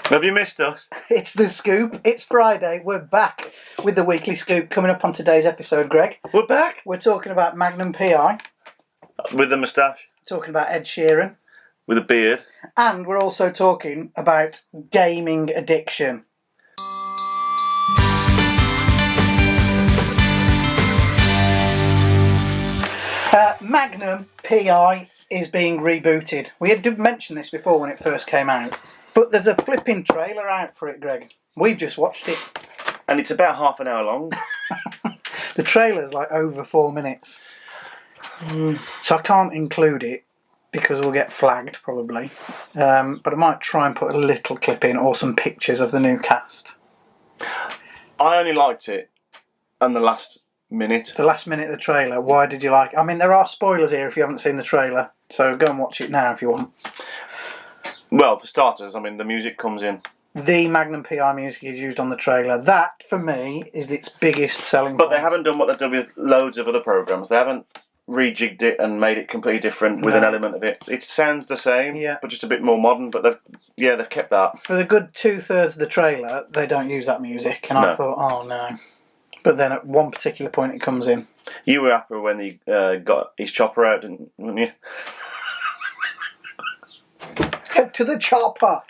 Have you missed us? It's the scoop. It's Friday. We're back with the weekly scoop. Coming up on today's episode, Greg. We're back We're talking about Magnum P.I. with the moustache, Talking about Ed Sheeran. with a beard. And we're also talking about gaming addiction. Magnum P.I. is being rebooted. We did mention this before when it first came out. But there's a flipping trailer out for it, Greg. We've just watched it. And it's about half an hour long. The trailer's like over 4 minutes. So I can't include it because we'll get flagged probably. But I might try and put a little clip in or some pictures of the new cast. I only liked it on the last minute. The last minute of the trailer, why did you like it? I mean, there are spoilers here if you haven't seen the trailer. So go and watch it now if you want. Well, for starters, I mean, the music comes in. The Magnum PI music is used on the trailer. That, for me, is its biggest selling point. But they haven't done what they've done with loads of other programmes. They haven't rejigged it and made it completely different with an element of it. It sounds the same, but just a bit more modern. But they've kept that. For the good 2/3 of the trailer, they don't use that music. And I thought, oh no. But then at one particular point it comes in. You were happy when he got his chopper out, weren't you? Head to the chopper!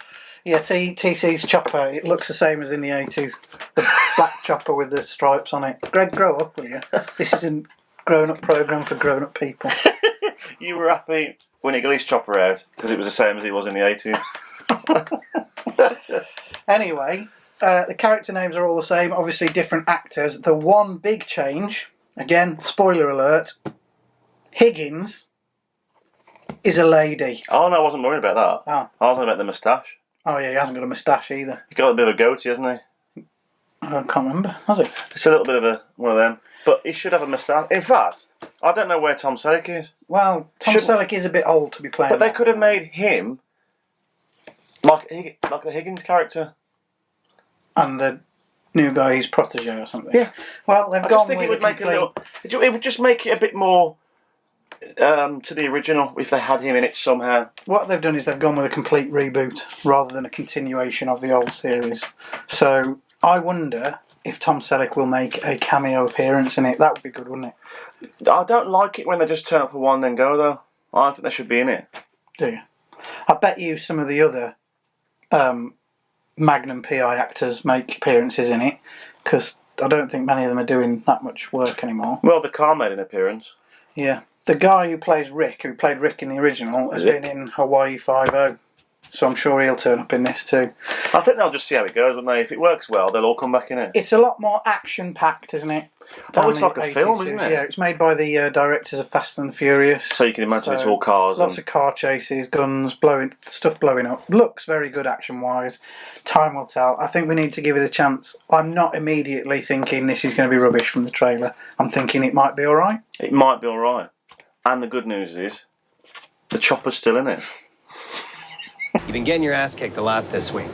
Yeah, TC's chopper, it looks the same as in the 80s. The black chopper with the stripes on it. Greg, grow up, will you? This is a grown-up programme for grown-up people. You were happy when he got his chopper out, because it was the same as it was in the 80s. Anyway, the character names are all the same, obviously different actors. The one big change, again, spoiler alert, Higgins is a lady. Oh, no, I wasn't worried about that. Oh. I was worried about the moustache. Oh, yeah, he hasn't got a moustache either. He's got a bit of a goatee, hasn't he? I can't remember, has he? It's a little bit of one of them. But he should have a moustache. In fact, I don't know where Tom Selleck is. Well, Tom Selleck is a bit old to be playing. But they could have made him like the Higgins character. And the new guy, his protege or something. Yeah. Well, they've gone with it would just make it a bit more to the original if they had him in it somehow. What they've done is they've gone with a complete reboot rather than a continuation of the old series. So I wonder if Tom Selleck will make a cameo appearance in it. That would be good, wouldn't it? I don't like it when they just turn up for one and then go, though. I think they should be in it. Do you? I bet you some of the other Magnum PI actors make appearances in it, because I don't think many of them are doing that much work anymore. Well, the car made an appearance. Yeah. The guy who plays Rick, who played Rick in the original, has been in Hawaii Five-0. So I'm sure he'll turn up in this too. I think they'll just see how it goes, won't they? If it works well, they'll all come back in it. It's a lot more action-packed, isn't it? Oh, it's like a film, isn't it? Yeah, it's made by the directors of Fast and the Furious. So you can imagine it's all cars. Lots of car chases, guns, stuff blowing up. Looks very good action-wise. Time will tell. I think we need to give it a chance. I'm not immediately thinking this is going to be rubbish from the trailer. I'm thinking it might be alright. It might be alright. And the good news is, the chopper's still in it. You've been getting your ass kicked a lot this week.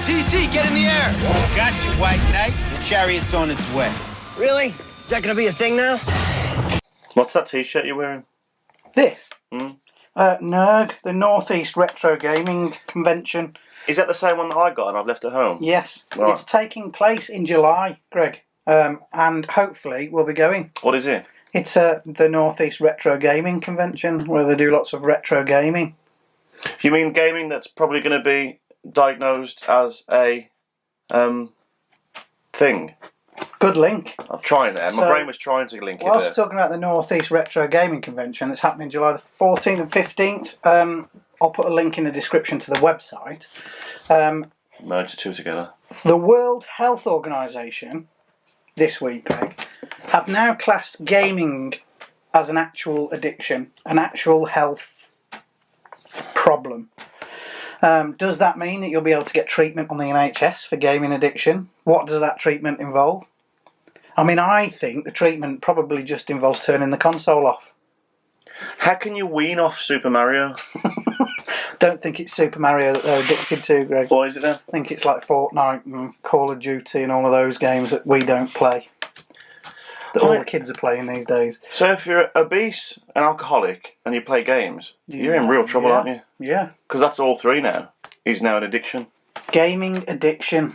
TC, get in the air! Got you, White Knight. The chariot's on its way. Really? Is that gonna be a thing now? What's that t-shirt you're wearing? This? NERG, the Northeast Retro Gaming Convention. Is that the same one that I got and I've left at home? Yes. Right. It's taking place in July, Greg. And hopefully we'll be going. What is it? It's the Northeast Retro Gaming Convention, where they do lots of retro gaming. You mean gaming that's probably going to be diagnosed as a thing? Good link. I'm trying there. My brain was trying to link it there. Whilst we're talking about the Northeast Retro Gaming Convention that's happening July the 14th and 15th, I'll put a link in the description to the website. Merge the two together. The World Health Organization, this week, Greg, have now classed gaming as an actual addiction, an actual health problem. Does that mean that you'll be able to get treatment on the NHS for gaming addiction? What does that treatment involve? I mean, I think the treatment probably just involves turning the console off. How can you wean off Super Mario? Don't think it's Super Mario that they're addicted to, Greg. What is it then? I think it's like Fortnite and Call of Duty and all of those games that we don't play. That all the kids are playing these days. So if you're obese and alcoholic and you play games, you're in real trouble, aren't you? Yeah. Because that's all three now. is now an addiction. Gaming addiction.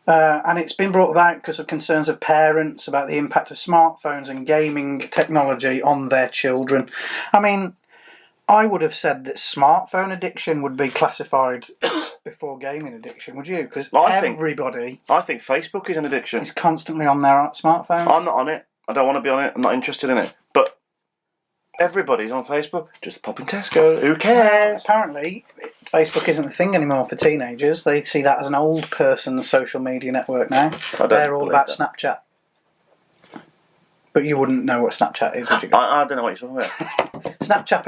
And it's been brought about because of concerns of parents about the impact of smartphones and gaming technology on their children. I mean, I would have said that smartphone addiction would be classified before gaming addiction, would you? Because everybody... I think Facebook is an addiction. Is constantly on their smartphone. I'm not on it. I don't want to be on it. I'm not interested in it. But everybody's on Facebook. Just popping Tesco. Who cares? Apparently, Facebook isn't a thing anymore for teenagers. They see that as an old person's social media network now. They're all about Snapchat. But you wouldn't know what Snapchat is, would you? I don't know what you're talking about. Snapchat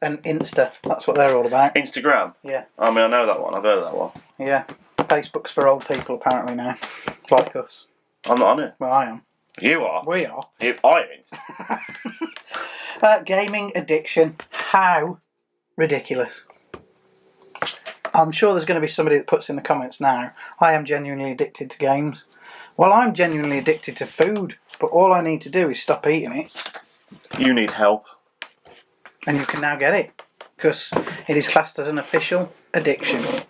and Insta. That's what they're all about. Instagram? Yeah. I mean, I know that one. I've heard of that one. Yeah. Facebook's for old people, apparently, now. Like us. I'm not on it. Well, I am. You are? We are. I ain't. Gaming addiction. How ridiculous. I'm sure there's going to be somebody that puts in the comments now, I am genuinely addicted to games. Well, I'm genuinely addicted to food, but all I need to do is stop eating it. You need help. And you can now get it, because it is classed as an official addiction. Can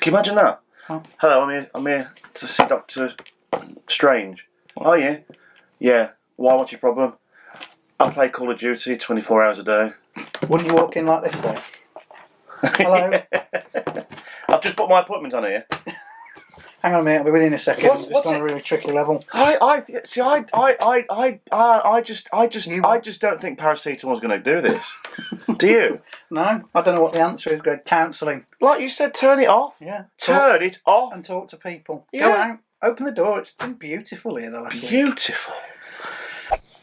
you imagine that? Huh? Hello, I'm here to see Dr. Strange. Oh, yeah? Yeah. Why, what's your problem? I play Call of Duty 24 hours a day. Wouldn't you walk in like this, though? Hello? I've just put my appointment on here. Hang on a minute, I'll be with you in a second. What's on it? A really tricky level. I just don't think paracetamol's going to do this. Do you? No, I don't know what the answer is, Greg. Counselling. Like you said, turn it off. Yeah. Turn it off. And talk to people. Yeah. Go out. Open the door. It's been beautiful here the last week. Beautiful.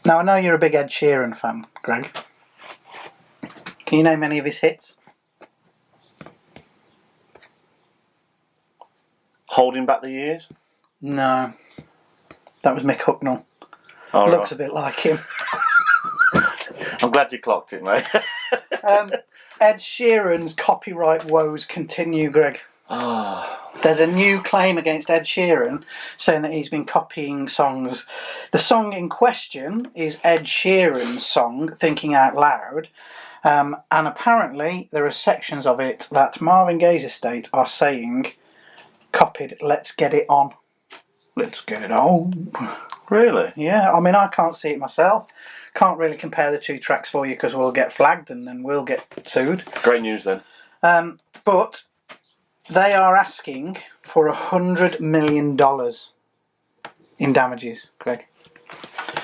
Now, I know you're a big Ed Sheeran fan, Greg. Can you name any of his hits? Holding Back the Years? No. That was Mick Hucknall. Oh, Looks right. a bit like him. I'm glad you clocked it, mate. Ed Sheeran's copyright woes continue, Greg. Oh. There's a new claim against Ed Sheeran saying that he's been copying songs. The song in question is Ed Sheeran's song, Thinking Out Loud. And apparently there are sections of it that Marvin Gaye's estate are saying copied Let's Get It On. Let's get it on. Really? Yeah, I mean, I can't see it myself. Can't really compare the two tracks for you because we'll get flagged and then we'll get sued. Great news then. But they are asking for $100 million in damages, Greg.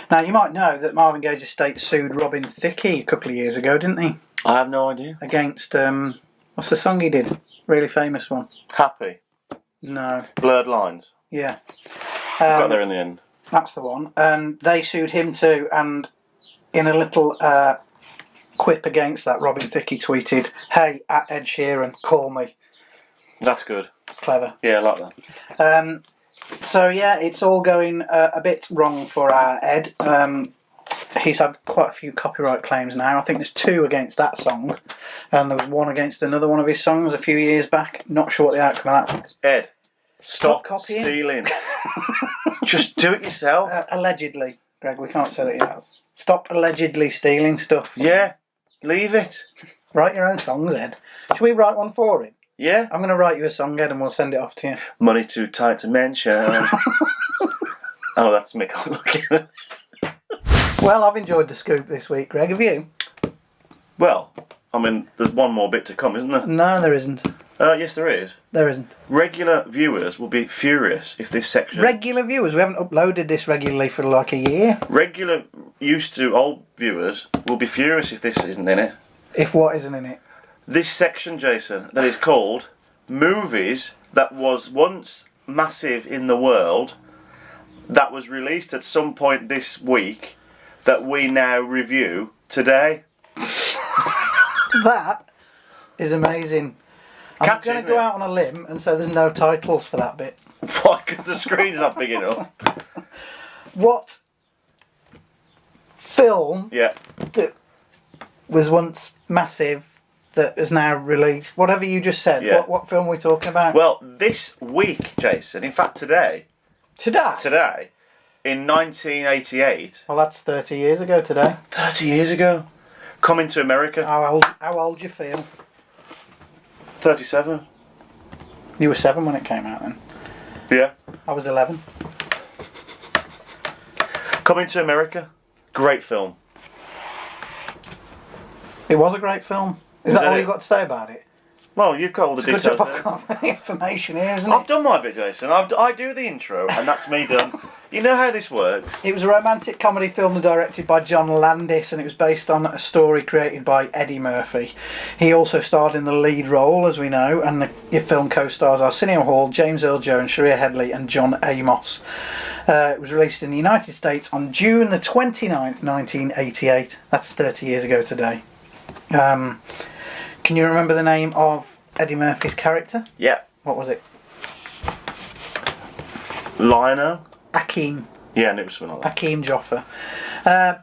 Now, you might know that Marvin Gaye's estate sued Robin Thicke a couple of years ago, didn't he? I have no idea. Against, what's the song he did? Really famous one. Happy. No. Blurred Lines. Yeah. Got there in the end. That's the one. And they sued him too, and in a little quip against that, Robin Thicke tweeted, "Hey, at Ed Sheeran, call me." That's good. Clever. Yeah, I like that. So yeah, it's all going a bit wrong for our Ed. He's had quite a few copyright claims now. I think there's 2 against that song, and there was 1 against another one of his songs a few years back. Not sure what the outcome of that was. Ed, stop copying. stealing. Just do it yourself. Allegedly, Greg, we can't say that he has. Stop allegedly stealing stuff. Yeah, leave it. Write your own songs, Ed. Should we write one for him? Yeah. I'm going to write you a song, Ed, and we'll send it off to you. Money too tight to mention. Oh, that's Mick. Looking. Well, I've enjoyed the scoop this week, Greg. Have you? Well, I mean, there's one more bit to come, isn't there? No, there isn't. Yes, there is. There isn't. Regular viewers will be furious if this section... Regular viewers? We haven't uploaded this regularly for like a year. Regular, used to old viewers will be furious if this isn't in it. If what isn't in it? This section, Jason, that is called Movies That Was Once Massive in the World, that was released at some point this week, that we now review today. That is amazing. I'm Catchy, going to isn't go it? out on a limb and say there's no titles for that bit. Why? Because the screen's not big enough. What film Yeah. that was once massive that is now released? Whatever you just said. Yeah. What film are we talking about? Well, this week, Jason, in fact today, Today? in 1988, Well, that's 30 years ago today. 30 years ago, coming to America. How old you feel? 37. You were 7 when it came out then. Yeah. I was 11. Coming to America. Great film. It was a great film. Is that all you've got to say about it? Well, you've got all the It's a good details job there. I've got the information here, isn't I've it? done my bit, Jason. I do the intro, and that's me done. You know how this works. It was a romantic comedy film directed by John Landis, and it was based on a story created by Eddie Murphy. He also starred in the lead role, as we know, and the film co-stars are Arsenio Hall, James Earl Jones, Sharia Headley and John Amos. It was released in the United States on June the 29th, 1988. That's 30 years ago today. Can you remember the name of Eddie Murphy's character? Yeah. What was it? Lionel? Akeem. Yeah, and it was something like that. Akeem Joffa.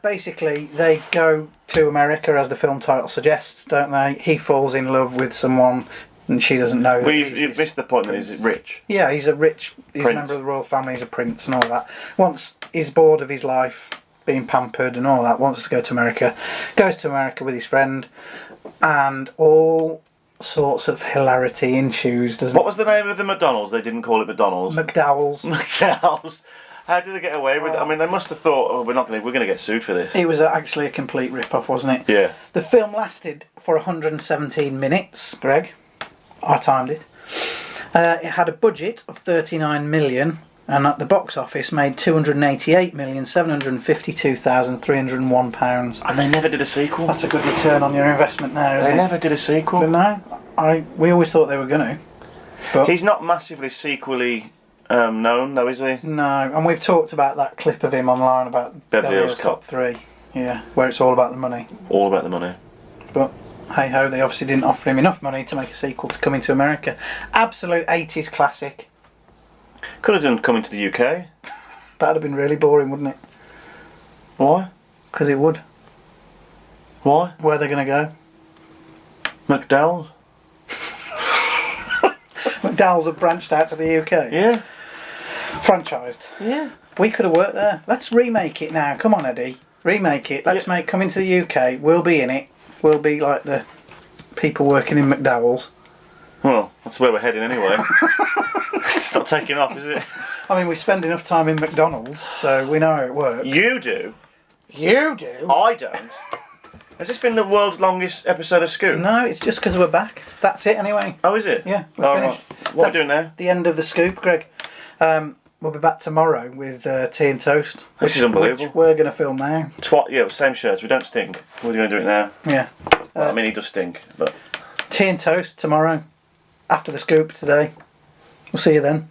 Basically, they go to America, as the film title suggests, don't they? He falls in love with someone, and she doesn't know. Well, you've missed the point that he's rich. Yeah, he's a Prince. member of the royal family, he's a prince and all that. Once he's bored of his life, being pampered and all that, wants to go to America, goes to America with his friend, and all sorts of hilarity ensues, doesn't What was the name of the McDonald's? They didn't call it McDonald's. McDowell's. McDowell's. How did they get away with it? I mean, they must have thought, oh, we're going to get sued for this. It was actually a complete rip-off, wasn't it? Yeah. The film lasted for 117 minutes, Greg. I timed it. It had a budget of 39 million, and at the box office made £288,752,301. And they never did a sequel. That's a good return on your investment there, isn't They it? never did a sequel. No, we always thought they were going to. But He's not massively sequely known, though, is he? no, and we've talked about that clip of him online about Beverly Hills Cop 3. Yeah, where it's all about the money. All about the money. But hey ho, they obviously didn't offer him enough money to make a sequel to Coming to America. Absolute 80s classic. Could have done Coming to the UK. That'd have been really boring, wouldn't it? Why? Because it would. Why? Where are they going to go? McDowell's? McDowell's have branched out to the UK. Yeah. Franchised. Yeah. We could have worked there. Let's remake it now. Come on, Eddie. Remake it. Let's make Coming to the UK. We'll be in it. We'll be like the people working in McDowell's. Well, that's where we're heading anyway. It's not taking off, is it? I mean, we spend enough time in McDonald's, so we know how it works. You do. You do? I don't. Has this been the world's longest episode of Scoop? No, it's just because we're back. That's it anyway. Oh, is it? Yeah, we're Oh, finished. right. What are we doing now? The end of the Scoop, Greg. We'll be back tomorrow with tea and toast. This is unbelievable. Which we're going to film now. Yeah, same shirts. We don't stink. We're going to do it now. Yeah. Well, I mean, he does stink, but... Tea and toast tomorrow. After the Scoop today. We'll see you then.